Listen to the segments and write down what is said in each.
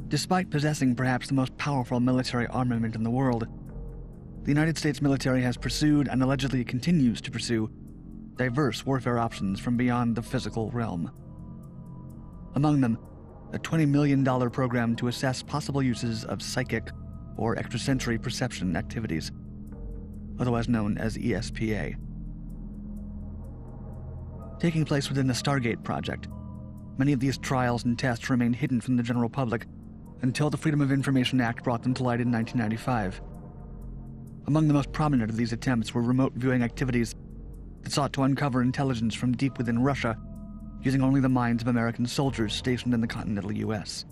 Despite possessing perhaps the most powerful military armament in the world, the United States military has pursued and allegedly continues to pursue diverse warfare options from beyond the physical realm. Among them, a $20 million program to assess possible uses of psychic or extrasensory perception activities, otherwise known as ESPA. Taking place within the Stargate project, many of these trials and tests remained hidden from the general public until the Freedom of Information Act brought them to light in 1995. Among the most prominent of these attempts were remote viewing activities that sought to uncover intelligence from deep within Russia using only the minds of American soldiers stationed in the continental U.S.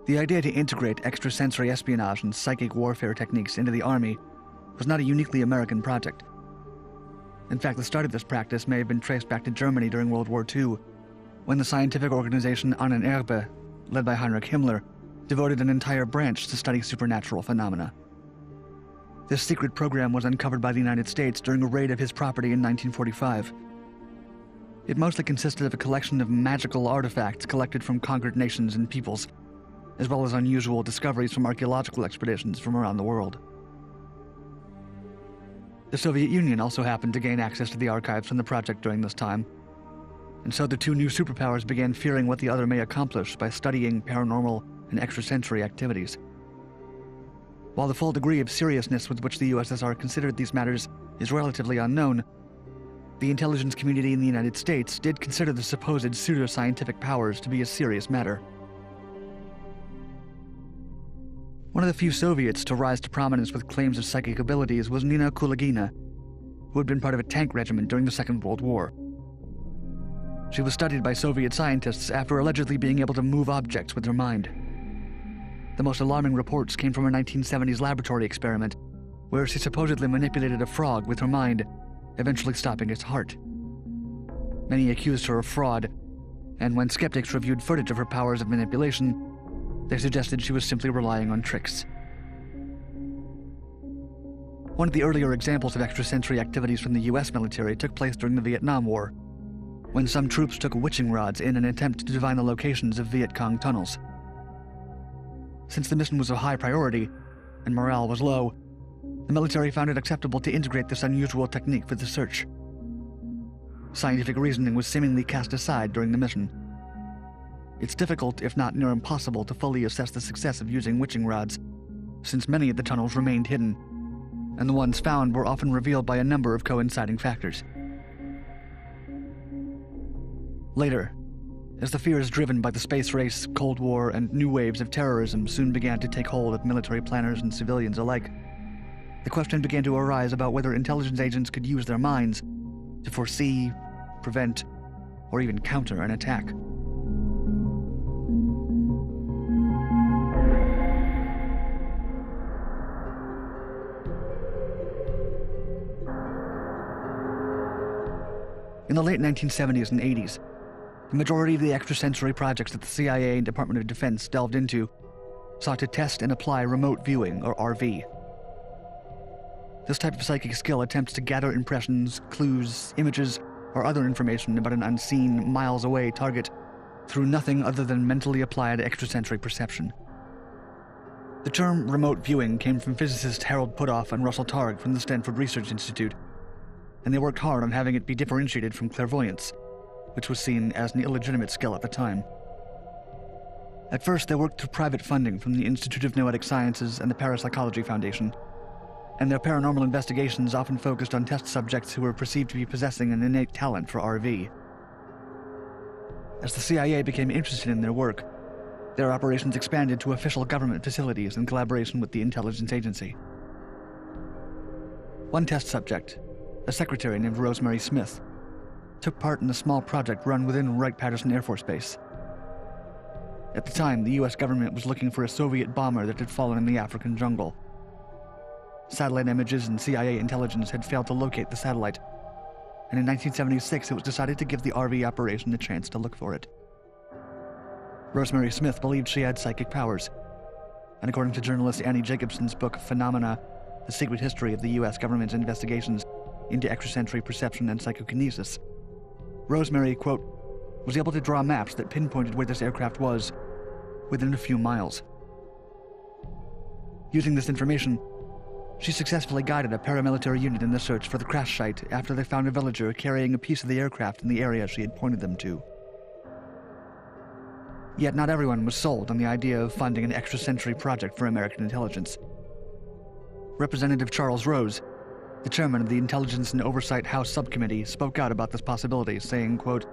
The idea to integrate extrasensory espionage and psychic warfare techniques into the Army was not a uniquely American project. In fact, the start of this practice may have been traced back to Germany during World War II, when the scientific organization Ahnenerbe, led by Heinrich Himmler, devoted an entire branch to study supernatural phenomena. This secret program was uncovered by the United States during a raid of his property in 1945. It mostly consisted of a collection of magical artifacts collected from conquered nations and peoples, as well as unusual discoveries from archaeological expeditions from around the world. The Soviet Union also happened to gain access to the archives from the project during this time, and so the two new superpowers began fearing what the other may accomplish by studying paranormal and extrasensory activities. While the full degree of seriousness with which the USSR considered these matters is relatively unknown, the intelligence community in the United States did consider the supposed pseudoscientific powers to be a serious matter. One of the few Soviets to rise to prominence with claims of psychic abilities was Nina Kulagina, who had been part of a tank regiment during the Second World War. She was studied by Soviet scientists after allegedly being able to move objects with her mind. The most alarming reports came from a 1970s laboratory experiment, where she supposedly manipulated a frog with her mind, eventually stopping its heart. Many accused her of fraud, and when skeptics reviewed footage of her powers of manipulation, they suggested she was simply relying on tricks. One of the earlier examples of extrasensory activities from the US military took place during the Vietnam War, when some troops took witching rods in an attempt to divine the locations of Viet Cong tunnels. Since the mission was of high priority and morale was low, the military found it acceptable to integrate this unusual technique for the search. Scientific reasoning was seemingly cast aside during the mission. It's difficult, if not near impossible, to fully assess the success of using witching rods, since many of the tunnels remained hidden, and the ones found were often revealed by a number of coinciding factors. Later, as the fears driven by the space race, Cold War, and new waves of terrorism soon began to take hold of military planners and civilians alike, the question began to arise about whether intelligence agents could use their minds to foresee, prevent, or even counter an attack. In the late 1970s and 80s, the majority of the extrasensory projects that the CIA and Department of Defense delved into sought to test and apply remote viewing, or RV. This type of psychic skill attempts to gather impressions, clues, images, or other information about an unseen, miles-away target through nothing other than mentally applied extrasensory perception. The term remote viewing came from physicists Harold Puthoff and Russell Targ from the Stanford Research Institute, and they worked hard on having it be differentiated from clairvoyance, which was seen as an illegitimate skill at the time. At first, they worked through private funding from the Institute of Noetic Sciences and the Parapsychology Foundation, and their paranormal investigations often focused on test subjects who were perceived to be possessing an innate talent for RV. As the CIA became interested in their work, their operations expanded to official government facilities in collaboration with the intelligence agency. One test subject, a secretary named Rosemary Smith, took part in a small project run within Wright-Patterson Air Force Base. At the time, the US government was looking for a Soviet bomber that had fallen in the African jungle. Satellite images and CIA intelligence had failed to locate the satellite, and in 1976 it was decided to give the RV operation a chance to look for it. Rosemary Smith believed she had psychic powers, and according to journalist Annie Jacobson's book Phenomena, The Secret History of the US Government's Investigations into extrasensory perception and psychokinesis. Rosemary, quote, was able to draw maps that pinpointed where this aircraft was within a few miles. Using this information, she successfully guided a paramilitary unit in the search for the crash site after they found a villager carrying a piece of the aircraft in the area she had pointed them to. Yet not everyone was sold on the idea of funding an extrasensory project for American intelligence. Representative Charles Rose, the chairman of the Intelligence and Oversight House Subcommittee, spoke out about this possibility, saying, quote,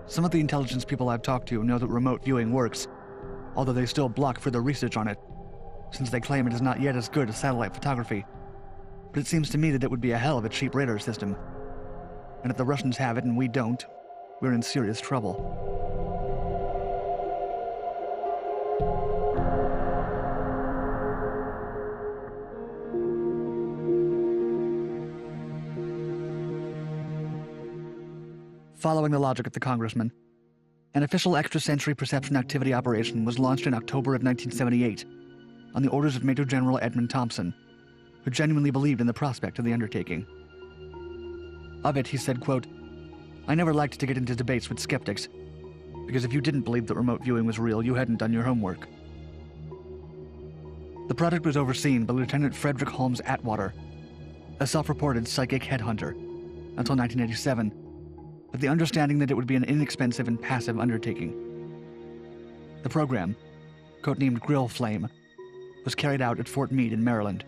"Some of the intelligence people I've talked to know that remote viewing works, although they still block further research on it, since they claim it is not yet as good as satellite photography. But it seems to me that it would be a hell of a cheap radar system. And if the Russians have it and we don't, we're in serious trouble." Following the logic of the congressman, an official extrasensory perception activity operation was launched in October of 1978 on the orders of Major General Edmund Thompson, who genuinely believed in the prospect of the undertaking. Of it, he said, quote, "I never liked to get into debates with skeptics, because if you didn't believe that remote viewing was real, you hadn't done your homework." The project was overseen by Lieutenant Frederick Holmes Atwater, a self-reported psychic headhunter, until 1987, with the understanding that it would be an inexpensive and passive undertaking. The program, codenamed Grill Flame, was carried out at Fort Meade in Maryland.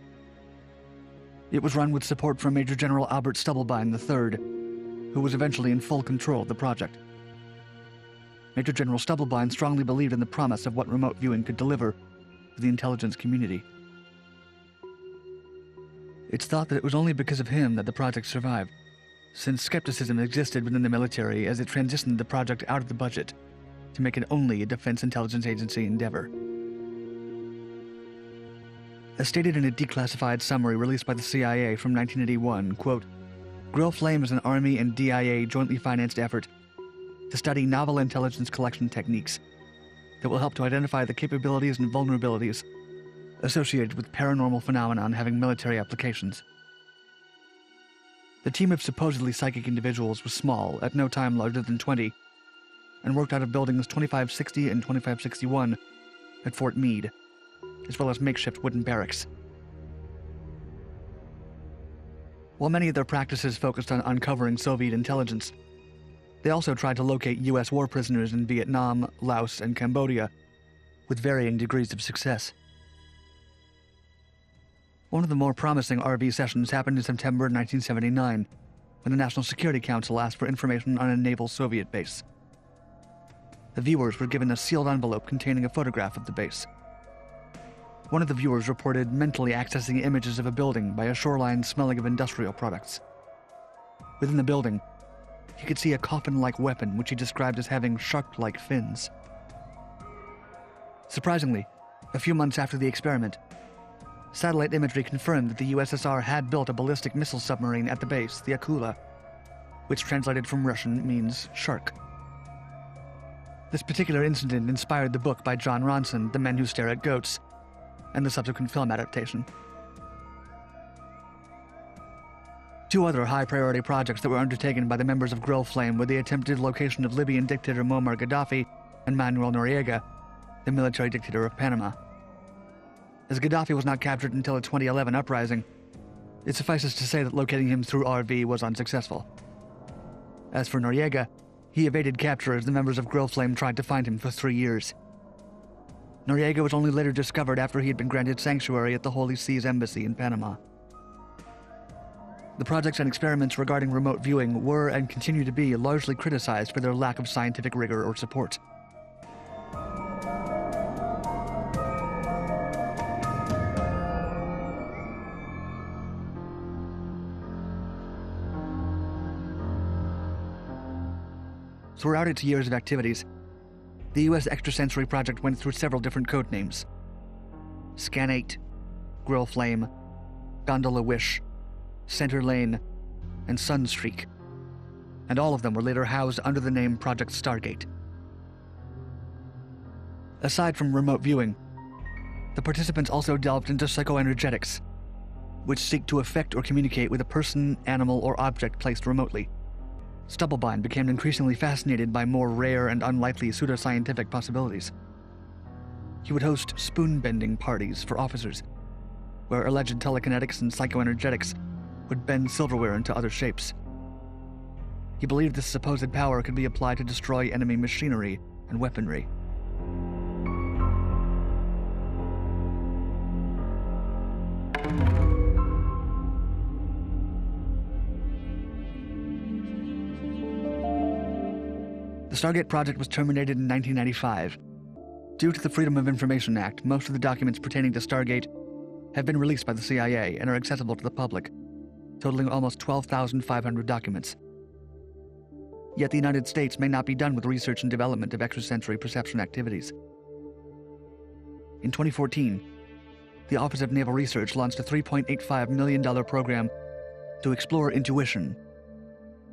It was run with support from Major General Albert Stubblebine III, who was eventually in full control of the project. Major General Stubblebine strongly believed in the promise of what remote viewing could deliver to the intelligence community. It's thought that it was only because of him that the project survived, since skepticism existed within the military as it transitioned the project out of the budget to make it only a Defense Intelligence Agency endeavor. As stated in a declassified summary released by the CIA from 1981, quote, "Grill Flame is an Army and DIA jointly financed effort to study novel intelligence collection techniques that will help to identify the capabilities and vulnerabilities associated with paranormal phenomenon having military applications." The team of supposedly psychic individuals was small, at no time larger than 20, and worked out of buildings 2560 and 2561 at Fort Meade, as well as makeshift wooden barracks. While many of their practices focused on uncovering Soviet intelligence, they also tried to locate U.S. war prisoners in Vietnam, Laos, and Cambodia, with varying degrees of success. One of the more promising RV sessions happened in September 1979, when the National Security Council asked for information on a naval Soviet base. The viewers were given a sealed envelope containing a photograph of the base. One of the viewers reported mentally accessing images of a building by a shoreline smelling of industrial products. Within the building, he could see a coffin-like weapon which he described as having shark-like fins. Surprisingly, a few months after the experiment, satellite imagery confirmed that the USSR had built a ballistic missile submarine at the base, the Akula, which translated from Russian means shark. This particular incident inspired the book by John Ronson, The Men Who Stare at Goats, and the subsequent film adaptation. Two other high-priority projects that were undertaken by the members of Grill Flame were the attempted location of Libyan dictator Muammar Gaddafi and Manuel Noriega, the military dictator of Panama. As Gaddafi was not captured until the 2011 uprising, it suffices to say that locating him through RV was unsuccessful. As for Noriega, he evaded capture as the members of Grill Flame tried to find him for 3 years. Noriega was only later discovered after he had been granted sanctuary at the Holy See's embassy in Panama. The projects and experiments regarding remote viewing were and continue to be largely criticized for their lack of scientific rigor or support. Throughout its years of activities, the U.S. Extrasensory Project went through several different code names: Scan 8, Grill Flame, Gondola Wish, Center Lane, and Sunstreak, and all of them were later housed under the name Project Stargate. Aside from remote viewing, the participants also delved into psychoenergetics, which seek to affect or communicate with a person, animal, or object placed remotely. Stubblebine became increasingly fascinated by more rare and unlikely pseudoscientific possibilities. He would host spoon-bending parties for officers, where alleged telekinetics and psychoenergetics would bend silverware into other shapes. He believed this supposed power could be applied to destroy enemy machinery and weaponry. The Stargate project was terminated in 1995. Due to the Freedom of Information Act, most of the documents pertaining to Stargate have been released by the CIA and are accessible to the public, totaling almost 12,500 documents. Yet the United States may not be done with research and development of extrasensory perception activities. In 2014, the Office of Naval Research launched a $3.85 million program to explore intuition,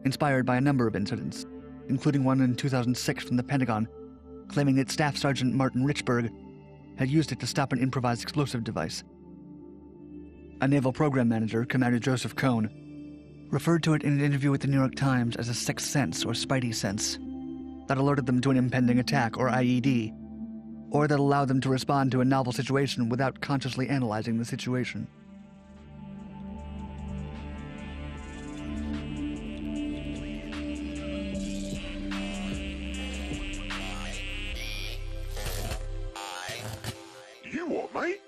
inspired by a number of incidents, including one in 2006 from the Pentagon, claiming that Staff Sergeant Martin Richburg had used it to stop an improvised explosive device. A naval program manager, Commander Joseph Cohn, referred to it in an interview with the New York Times as a sixth sense or spidey sense that alerted them to an impending attack or IED, or that allowed them to respond to a novel situation without consciously analyzing the situation. You what, mate?